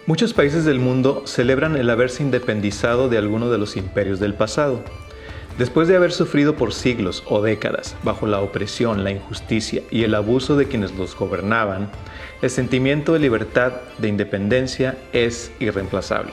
Muchos países del mundo celebran el haberse independizado de alguno de los imperios del pasado. Después de haber sufrido por siglos o décadas bajo la opresión, la injusticia y el abuso de quienes los gobernaban, el sentimiento de libertad, de independencia, es irreemplazable.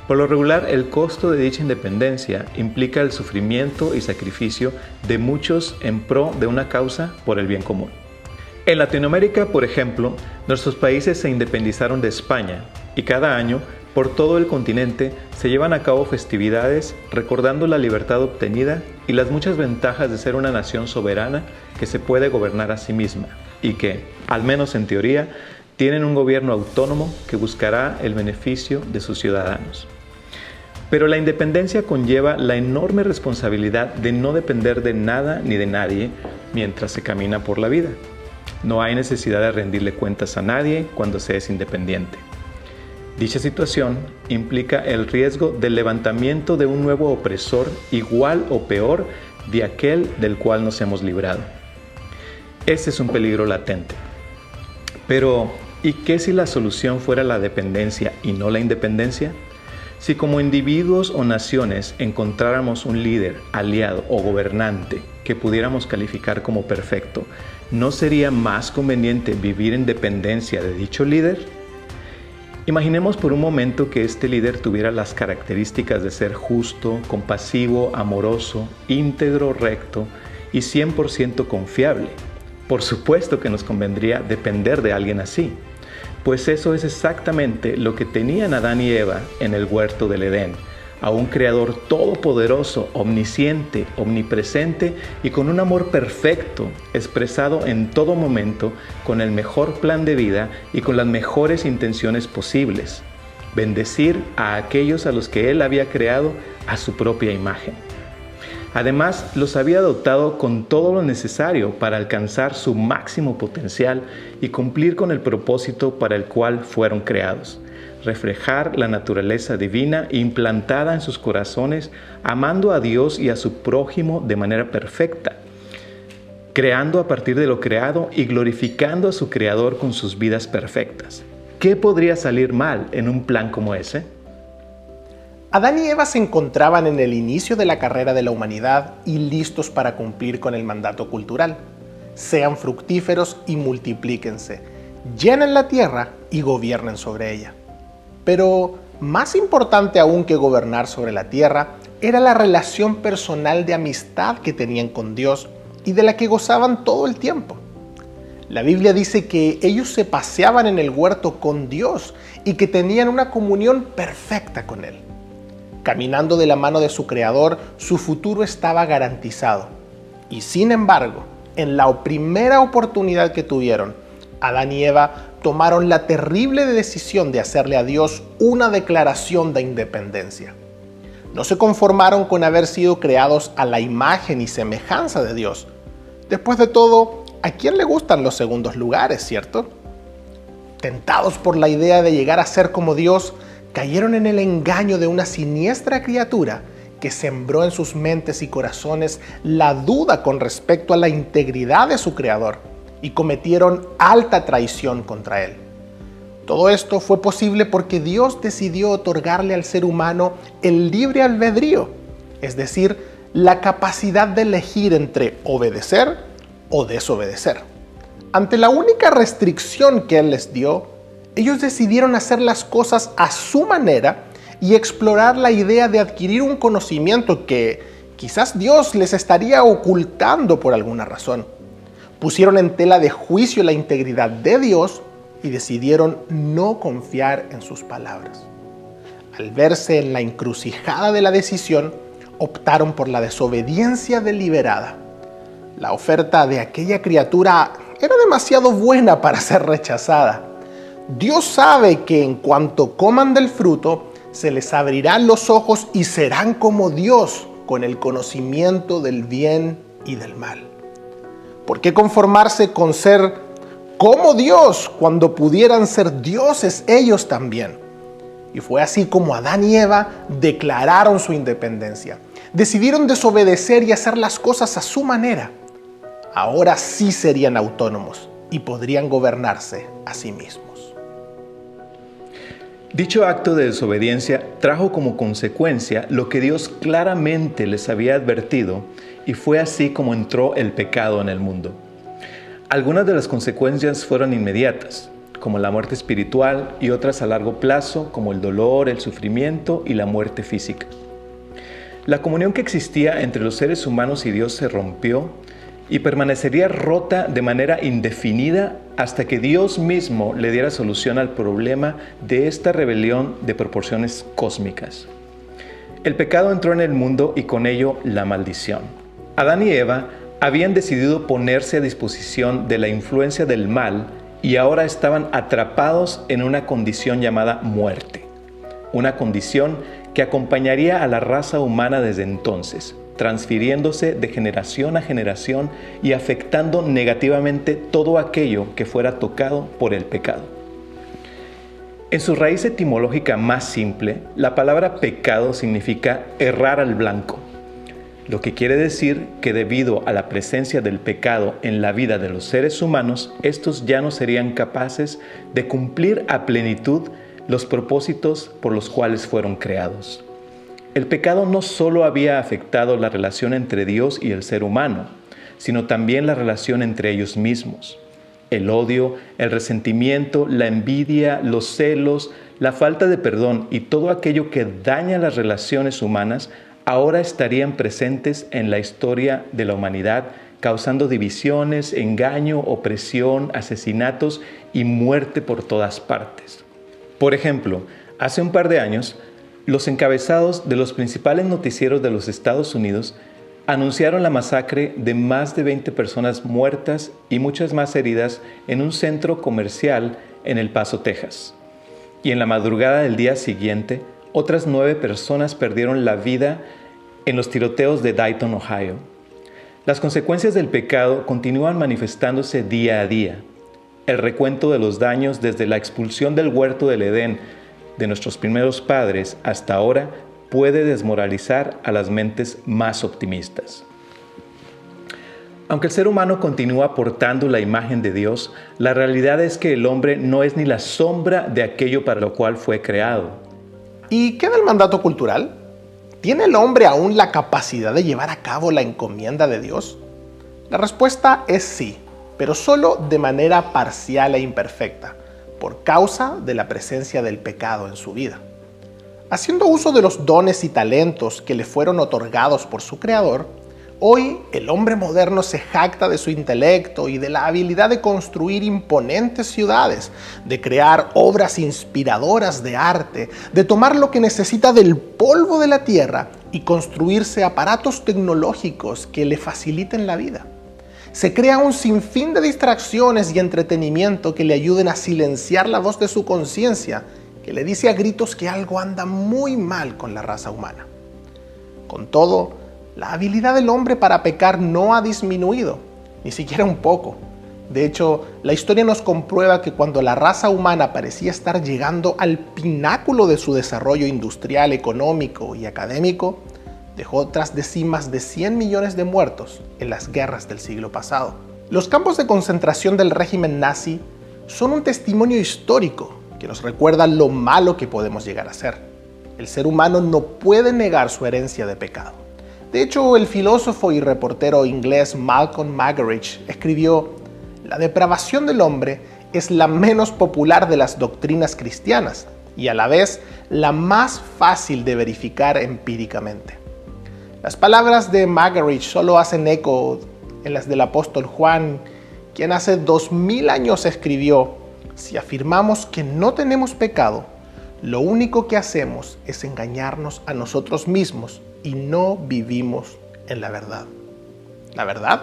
Por lo regular, el costo de dicha independencia implica el sufrimiento y sacrificio de muchos en pro de una causa por el bien común. En Latinoamérica, por ejemplo, nuestros países se independizaron de España y cada año, por todo el continente, se llevan a cabo festividades recordando la libertad obtenida y las muchas ventajas de ser una nación soberana que se puede gobernar a sí misma y que, al menos en teoría, tienen un gobierno autónomo que buscará el beneficio de sus ciudadanos. Pero la independencia conlleva la enorme responsabilidad de no depender de nada ni de nadie mientras se camina por la vida. No hay necesidad de rendirle cuentas a nadie cuando se es independiente. Dicha situación implica el riesgo del levantamiento de un nuevo opresor igual o peor de aquel del cual nos hemos librado. Ese es un peligro latente. Pero, ¿y qué si la solución fuera la dependencia y no la independencia? Si como individuos o naciones encontráramos un líder, aliado o gobernante que pudiéramos calificar como perfecto, ¿no sería más conveniente vivir en dependencia de dicho líder? Imaginemos por un momento que este líder tuviera las características de ser justo, compasivo, amoroso, íntegro, recto y 100% confiable. Por supuesto que nos convendría depender de alguien así, pues eso es exactamente lo que tenían Adán y Eva en el huerto del Edén, a un creador todopoderoso, omnisciente, omnipresente y con un amor perfecto, expresado en todo momento, con el mejor plan de vida y con las mejores intenciones posibles: bendecir a aquellos a los que Él había creado a su propia imagen. Además, los había dotado con todo lo necesario para alcanzar su máximo potencial y cumplir con el propósito para el cual fueron creados: reflejar la naturaleza divina implantada en sus corazones, amando a Dios y a su prójimo de manera perfecta, creando a partir de lo creado y glorificando a su Creador con sus vidas perfectas. ¿Qué podría salir mal en un plan como ese? Adán y Eva se encontraban en el inicio de la carrera de la humanidad y listos para cumplir con el mandato cultural. Sean fructíferos y multiplíquense, llenen la tierra y gobiernen sobre ella. Pero más importante aún que gobernar sobre la tierra era la relación personal de amistad que tenían con Dios y de la que gozaban todo el tiempo. La Biblia dice que ellos se paseaban en el huerto con Dios y que tenían una comunión perfecta con Él. Caminando de la mano de su Creador, su futuro estaba garantizado. Y sin embargo, en la primera oportunidad que tuvieron, Adán y Eva tomaron la terrible decisión de hacerle a Dios una declaración de independencia. No se conformaron con haber sido creados a la imagen y semejanza de Dios. Después de todo, ¿a quién le gustan los segundos lugares, cierto? Tentados por la idea de llegar a ser como Dios, cayeron en el engaño de una siniestra criatura que sembró en sus mentes y corazones la duda con respecto a la integridad de su Creador y cometieron alta traición contra Él. Todo esto fue posible porque Dios decidió otorgarle al ser humano el libre albedrío, es decir, la capacidad de elegir entre obedecer o desobedecer. Ante la única restricción que Él les dio, ellos decidieron hacer las cosas a su manera y explorar la idea de adquirir un conocimiento que quizás Dios les estaría ocultando por alguna razón. Pusieron en tela de juicio la integridad de Dios y decidieron no confiar en sus palabras. Al verse en la encrucijada de la decisión, optaron por la desobediencia deliberada. La oferta de aquella criatura era demasiado buena para ser rechazada. Dios sabe que en cuanto coman del fruto, se les abrirán los ojos y serán como Dios, con el conocimiento del bien y del mal. ¿Por qué conformarse con ser como Dios cuando pudieran ser dioses ellos también? Y fue así como Adán y Eva declararon su independencia. Decidieron desobedecer y hacer las cosas a su manera. Ahora sí serían autónomos y podrían gobernarse a sí mismos. Dicho acto de desobediencia trajo como consecuencia lo que Dios claramente les había advertido, y fue así como entró el pecado en el mundo. Algunas de las consecuencias fueron inmediatas, como la muerte espiritual, y otras a largo plazo, como el dolor, el sufrimiento y la muerte física. La comunión que existía entre los seres humanos y Dios se rompió y permanecería rota de manera indefinida hasta que Dios mismo le diera solución al problema de esta rebelión de proporciones cósmicas. El pecado entró en el mundo y con ello la maldición. Adán y Eva habían decidido ponerse a disposición de la influencia del mal y ahora estaban atrapados en una condición llamada muerte. Una condición que acompañaría a la raza humana desde entonces, transfiriéndose de generación a generación y afectando negativamente todo aquello que fuera tocado por el pecado. En su raíz etimológica más simple, la palabra pecado significa errar al blanco, lo que quiere decir que debido a la presencia del pecado en la vida de los seres humanos, estos ya no serían capaces de cumplir a plenitud los propósitos por los cuales fueron creados. El pecado no solo había afectado la relación entre Dios y el ser humano, sino también la relación entre ellos mismos. El odio, el resentimiento, la envidia, los celos, la falta de perdón y todo aquello que daña las relaciones humanas ahora estarían presentes en la historia de la humanidad, causando divisiones, engaño, opresión, asesinatos y muerte por todas partes. Por ejemplo, hace un par de años, los encabezados de los principales noticieros de los Estados Unidos anunciaron la masacre de más de 20 personas muertas y muchas más heridas en un centro comercial en El Paso, Texas. Y en la madrugada del día siguiente, otras 9 personas perdieron la vida en los tiroteos de Dayton, Ohio. Las consecuencias del pecado continúan manifestándose día a día. El recuento de los daños desde la expulsión del huerto del Edén de nuestros primeros padres hasta ahora puede desmoralizar a las mentes más optimistas. Aunque el ser humano continúa portando la imagen de Dios, la realidad es que el hombre no es ni la sombra de aquello para lo cual fue creado. ¿Y qué del mandato cultural? ¿Tiene el hombre aún la capacidad de llevar a cabo la encomienda de Dios? La respuesta es sí, pero solo de manera parcial e imperfecta, por causa de la presencia del pecado en su vida. Haciendo uso de los dones y talentos que le fueron otorgados por su Creador, hoy el hombre moderno se jacta de su intelecto y de la habilidad de construir imponentes ciudades, de crear obras inspiradoras de arte, de tomar lo que necesita del polvo de la tierra y construirse aparatos tecnológicos que le faciliten la vida. Se crea un sinfín de distracciones y entretenimiento que le ayuden a silenciar la voz de su conciencia, que le dice a gritos que algo anda muy mal con la raza humana. Con todo, la habilidad del hombre para pecar no ha disminuido, ni siquiera un poco. De hecho, la historia nos comprueba que cuando la raza humana parecía estar llegando al pináculo de su desarrollo industrial, económico y académico, dejó tras de sí más de 100 millones de muertos en las guerras del siglo pasado. Los campos de concentración del régimen nazi son un testimonio histórico que nos recuerda lo malo que podemos llegar a ser. El ser humano no puede negar su herencia de pecado. De hecho, el filósofo y reportero inglés Malcolm Muggeridge escribió: «La depravación del hombre es la menos popular de las doctrinas cristianas y a la vez la más fácil de verificar empíricamente». Las palabras de Muggeridge solo hacen eco en las del apóstol Juan, quien hace 2000 años escribió: «Si afirmamos que no tenemos pecado, lo único que hacemos es engañarnos a nosotros mismos y no vivimos en la verdad». ¿La verdad?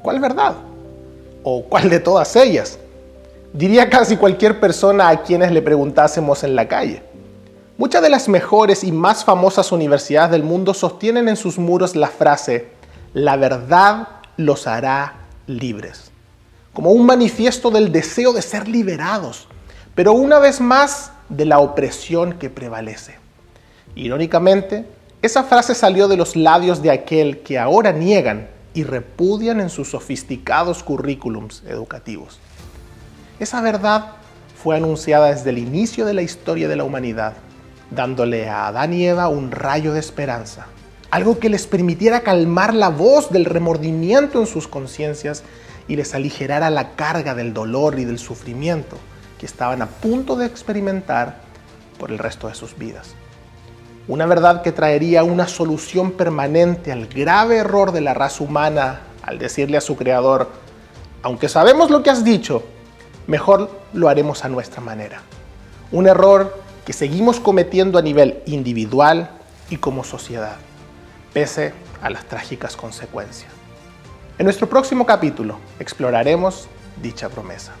¿Cuál verdad? ¿O cuál de todas ellas? Diría casi cualquier persona a quienes le preguntásemos en la calle. Muchas de las mejores y más famosas universidades del mundo sostienen en sus muros la frase: «La verdad los hará libres», como un manifiesto del deseo de ser liberados, pero una vez más de la opresión que prevalece. Irónicamente, esa frase salió de los labios de aquel que ahora niegan y repudian en sus sofisticados currículums educativos. Esa verdad fue anunciada desde el inicio de la historia de la humanidad, dándole a Adán y Eva un rayo de esperanza, algo que les permitiera calmar la voz del remordimiento en sus conciencias y les aligerara la carga del dolor y del sufrimiento que estaban a punto de experimentar por el resto de sus vidas. Una verdad que traería una solución permanente al grave error de la raza humana al decirle a su creador: aunque sabemos lo que has dicho, mejor lo haremos a nuestra manera. Un error que seguimos cometiendo a nivel individual y como sociedad, pese a las trágicas consecuencias. En nuestro próximo capítulo exploraremos dicha promesa.